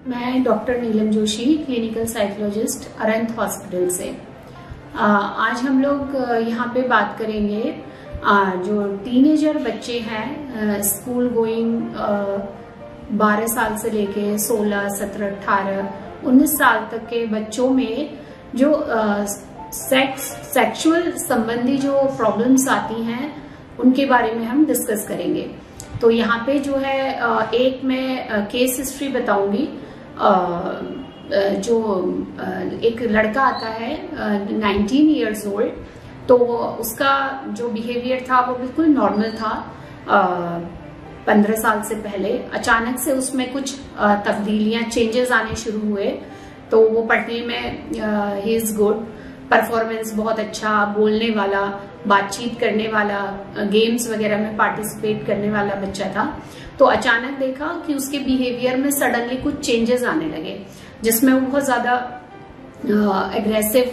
मैं डॉक्टर नीलम Joshi, clinical psychologist, अरंत hospital से। आज हम लोग यहाँ पे बात करेंगे जो टीनेजर बच्चे हैं, स्कूल गोइंग 12 साल से लेके 16, 17, 18, 19 साल तक के बच्चों में जो सेक्सुअल संबंधी जो प्रॉब्लम्स आती हैं उनके बारे में हम डिस्कस करेंगे। तो यहाँ पे जो है एक मैं केस हिस्ट्री बताऊंगी। जो एक लड़का आता है 19 इयर्स ओल्ड, तो उसका जो बिहेवियर था वो बिल्कुल नॉर्मल था। 15 साल से पहले अचानक से उसमें कुछ तब्दीलियां, चेंजेस आने शुरू हुए। तो वो पढ़ने में ही इज गुड, परफॉर्मेंस बहुत अच्छा, बोलने वाला, बातचीत करने वाला, गेम्स वगैरह में पार्टिसिपेट करने वाला बच्चा था। तो अचानक देखा कि उसके बिहेवियर में सडनली कुछ चेंजेस आने लगे, जिसमें वो बहुत ज्यादा एग्रेसिव,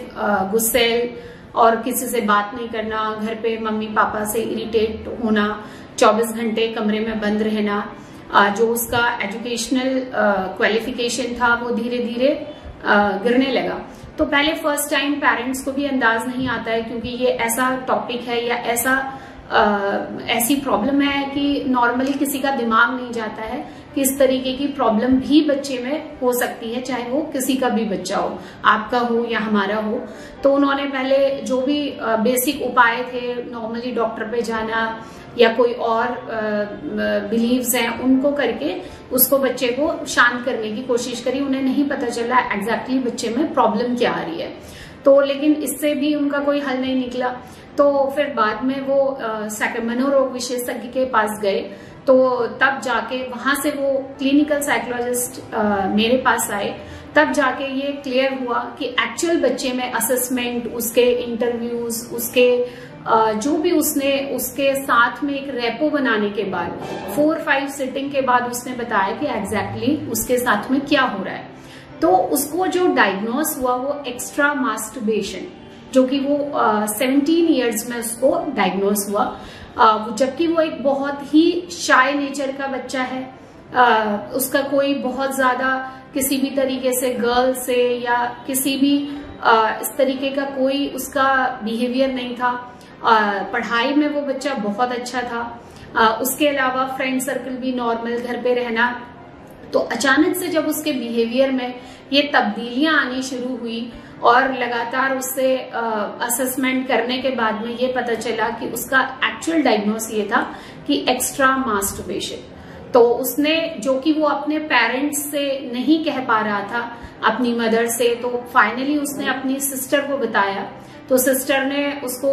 गुस्सैल और किसी से बात नहीं करना, घर पे मम्मी पापा से इरिटेट होना, 24 घंटे कमरे में बंद रहना। जो उसका एजुकेशनल क्वालिफिकेशन था वो धीरे धीरे गिरने लगा। तो पहले फर्स्ट टाइम पेरेंट्स को भी अंदाज नहीं आता है, क्योंकि ये ऐसा टॉपिक है या ऐसी प्रॉब्लम है कि नॉर्मली किसी का दिमाग नहीं जाता है कि इस तरीके की प्रॉब्लम भी बच्चे में हो सकती है, चाहे वो किसी का भी बच्चा हो, आपका हो या हमारा हो। तो उन्होंने पहले जो भी बेसिक उपाय थे, नॉर्मली डॉक्टर पे जाना या कोई और बिलीव्स हैं उनको करके उसको बच्चे को शांत करने की कोशिश करी। उन्हें नहीं पता चला एग्जैक्टली बच्चे में प्रॉब्लम क्या आ रही है। तो लेकिन इससे भी उनका कोई हल नहीं निकला। तो फिर बाद में वो मनोरोग विशेषज्ञ के पास गए। तो तब जाके वहां से वो क्लिनिकल साइकोलॉजिस्ट मेरे पास आए। तब जाके ये क्लियर हुआ कि एक्चुअल बच्चे में असेसमेंट, उसके इंटरव्यूज, उसके जो भी उसके साथ में एक रेपो बनाने के बाद 4-5 सिटिंग के बाद उसने बताया कि एग्जैक्टली उसके साथ में क्या हो रहा है। तो उसको जो डायग्नोस हुआ वो एक्स्ट्रा मास्टरबेशन, जो कि वो 17 इयर्स में उसको डायग्नोस हुआ। जबकि वो एक बहुत ही शाय नेचर का बच्चा है। उसका कोई बहुत ज्यादा किसी भी तरीके से गर्ल से या किसी भी इस तरीके का कोई उसका बिहेवियर नहीं था। पढ़ाई में वो बच्चा बहुत अच्छा था। उसके अलावा फ्रेंड सर्कल भी नॉर्मल, घर पे रहना। तो अचानक से जब उसके बिहेवियर में ये तब्दीलियां आनी शुरू हुई और लगातार उससे असेसमेंट करने के बाद में ये पता चला कि उसका एक्चुअल डायग्नोस ये था कि एक्स्ट्रा मास्टरबेशन। तो उसने, जो कि वो अपने पेरेंट्स से नहीं कह पा रहा था, अपनी मदर से, तो फाइनली उसने अपनी सिस्टर को बताया। तो सिस्टर ने उसको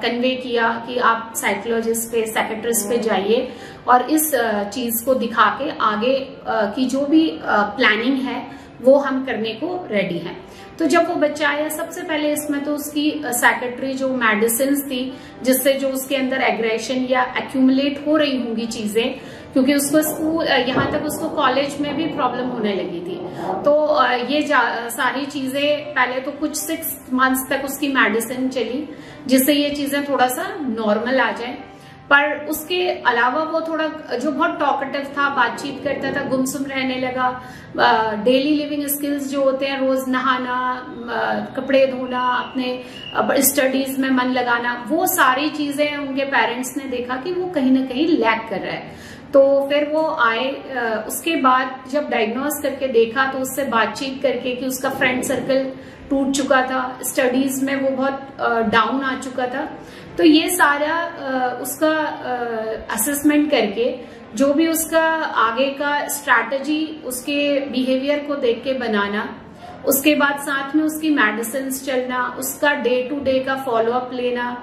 कन्वे किया कि आप साइकोलॉजिस्ट पे, साइकेट्रिस्ट पे जाइए और इस चीज को दिखा के आगे की जो भी प्लानिंग है वो हम करने को रेडी हैं। तो जब वो बच्चा आया, सबसे पहले इसमें तो उसकी साइकेट्री जो मेडिसिन थी, जिससे जो उसके अंदर एग्रेशन या एक्यूमुलेट हो रही होंगी चीजें, क्योंकि उसको स्कूल, यहाँ तक उसको कॉलेज में भी प्रॉब्लम होने लगी थी। तो ये सारी चीजें पहले तो कुछ 6 मंथ्स तक उसकी मेडिसिन चली, जिससे ये चीजें थोड़ा सा नॉर्मल आ जाए। पर उसके अलावा वो थोड़ा, जो बहुत टॉकेटिव था, बातचीत करता था, गुमसुम रहने लगा। डेली लिविंग स्किल्स जो होते हैं, रोज नहाना, कपड़े धोना, अपने स्टडीज में मन लगाना, वो सारी चीजें उनके पेरेंट्स ने देखा कि वो कहीं ना कहीं लैक कर रहा है। तो फिर वो आए। उसके बाद जब डायग्नोस करके देखा तो उससे बातचीत करके कि उसका फ्रेंड सर्कल टूट चुका था, स्टडीज में वो बहुत डाउन आ चुका था। तो ये सारा उसका असेसमेंट करके जो भी उसका आगे का स्ट्रैटेजी, उसके बिहेवियर को देख के बनाना, उसके बाद साथ में उसकी मेडिसिन चलना, उसका डे टू डे का फॉलो अप लेना,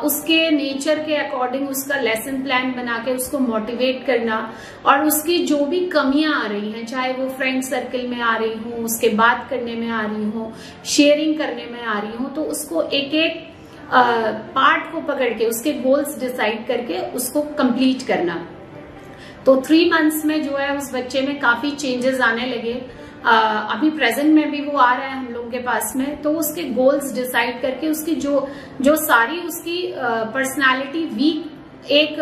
उसके नेचर के अकॉर्डिंग उसका लेसन प्लान बना के उसको मोटिवेट करना, और उसकी जो भी कमियां आ रही हैं, चाहे वो फ्रेंड सर्कल में आ रही हो, उसके बात करने में आ रही हो, शेयरिंग करने में आ रही हो, तो उसको एक एक पार्ट को पकड़ के उसके गोल्स डिसाइड करके उसको कंप्लीट करना। तो 3 मंथ्स में जो है उस बच्चे में काफी चेंजेस आने लगे। अभी प्रेजेंट में भी वो आ रहा है हम लोगों के पास में। तो उसके गोल्स डिसाइड करके उसकी जो सारी उसकी पर्सनालिटी वीक एक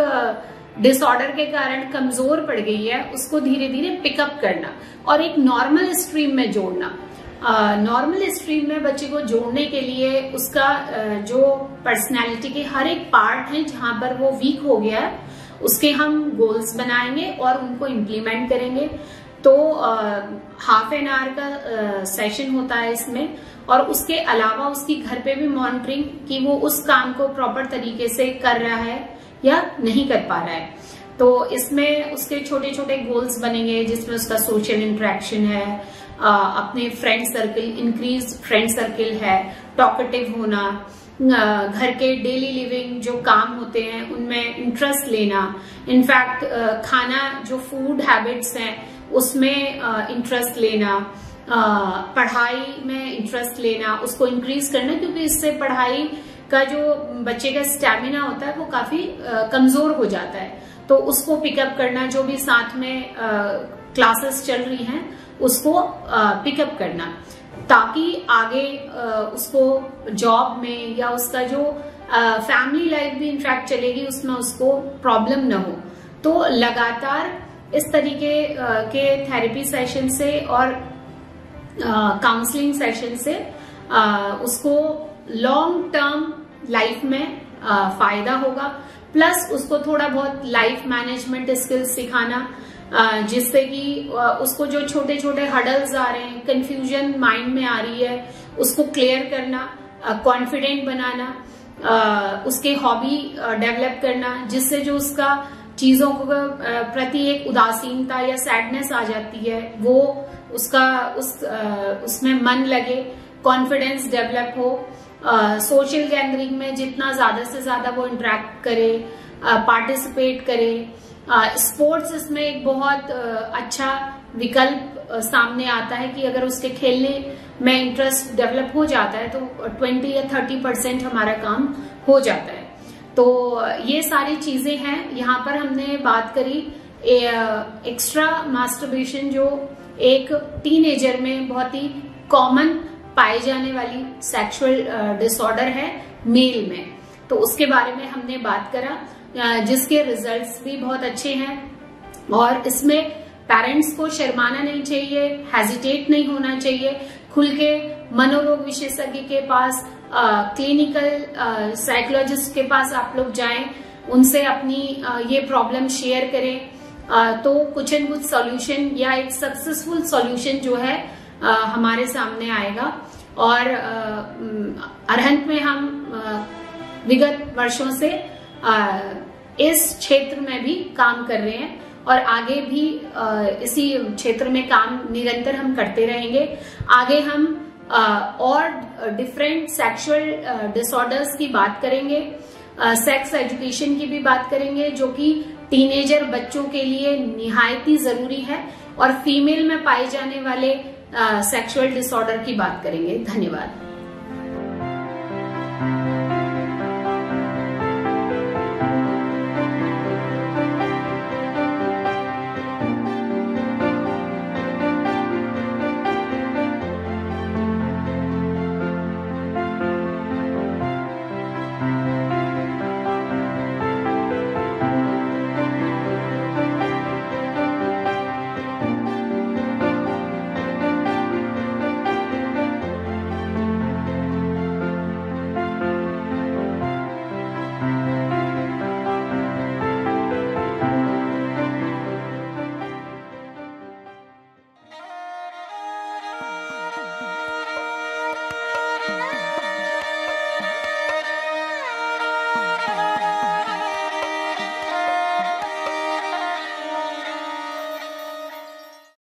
डिसऑर्डर के कारण कमजोर पड़ गई है उसको धीरे धीरे पिकअप करना और एक नॉर्मल स्ट्रीम में जोड़ना। नॉर्मल स्ट्रीम में बच्चे को जोड़ने के लिए उसका जो पर्सनैलिटी के हर एक पार्ट है जहां पर वो वीक हो गया है उसके हम गोल्स बनाएंगे और उनको इम्प्लीमेंट करेंगे। तो हाफ एन आवर का सेशन होता है इसमें, और उसके अलावा उसकी घर पे भी मॉनिटरिंग कि वो उस काम को प्रॉपर तरीके से कर रहा है या नहीं कर पा रहा है। तो इसमें उसके छोटे छोटे गोल्स बनेंगे जिसमें उसका सोशल इंटरेक्शन है, अपने friend circle, increase friend circle है, टॉकेटिव होना, घर के डेली लिविंग जो काम होते हैं उनमें इंटरेस्ट लेना, इनफैक्ट खाना जो फूड हैबिट्स हैं उसमें इंटरेस्ट लेना, पढ़ाई में इंटरेस्ट लेना, उसको इंक्रीज करना, क्योंकि इससे पढ़ाई का जो बच्चे का स्टैमिना होता है वो काफी कमजोर हो जाता है। तो उसको पिकअप करना, जो भी साथ में क्लासेस चल रही हैं उसको पिकअप करना, ताकि आगे उसको जॉब में या उसका जो फैमिली लाइफ भी इनफैक्ट चलेगी उसमें उसको प्रॉब्लम न हो। तो लगातार इस तरीके के थेरेपी सेशन से और काउंसलिंग सेशन से उसको लॉन्ग टर्म लाइफ में फायदा होगा। प्लस उसको थोड़ा बहुत लाइफ मैनेजमेंट स्किल्स सिखाना, जिससे कि उसको जो छोटे छोटे हडल्स आ रहे हैं, कंफ्यूजन माइंड में आ रही है, उसको क्लियर करना, कॉन्फिडेंट बनाना, उसके हॉबी डेवलप करना, जिससे जो उसका चीजों को प्रति एक उदासीनता या सैडनेस आ जाती है वो उसका उसमें मन लगे, कॉन्फिडेंस डेवलप हो, सोशल गैदरिंग में जितना ज्यादा से ज्यादा वो इंटरेक्ट करे, पार्टिसिपेट करे। स्पोर्ट्स इसमें एक बहुत अच्छा विकल्प सामने आता है कि अगर उसके खेलने में इंटरेस्ट डेवलप हो जाता है तो 20 या 30% हमारा काम हो जाता है। तो ये सारी चीजें हैं। यहाँ पर हमने बात करी एक्स्ट्रा मास्टरबेशन, जो एक टीनेजर में बहुत ही कॉमन पाए जाने वाली सेक्सुअल डिसऑर्डर है मेल में, तो उसके बारे में हमने बात करा, जिसके रिजल्ट्स भी बहुत अच्छे हैं। और इसमें पेरेंट्स को शर्माना नहीं चाहिए, हेजिटेट नहीं होना चाहिए, खुल के मनोरोग विशेषज्ञ के पास, क्लिनिकल साइकोलॉजिस्ट के पास आप लोग जाएं, उनसे अपनी ये प्रॉब्लम शेयर करें, तो कुछ न कुछ सॉल्यूशन या एक सक्सेसफुल सॉल्यूशन जो है हमारे सामने आएगा। और अरहंत में हम विगत वर्षों से इस क्षेत्र में भी काम कर रहे हैं और आगे भी इसी क्षेत्र में काम निरंतर हम करते रहेंगे। आगे हम और डिफरेंट सेक्सुअल डिसऑर्डर्स की बात करेंगे, सेक्स एजुकेशन की भी बात करेंगे, जो कि टीनेजर बच्चों के लिए निहायती जरूरी है, और फीमेल में पाए जाने वाले सेक्सुअल डिसऑर्डर की बात करेंगे। धन्यवाद।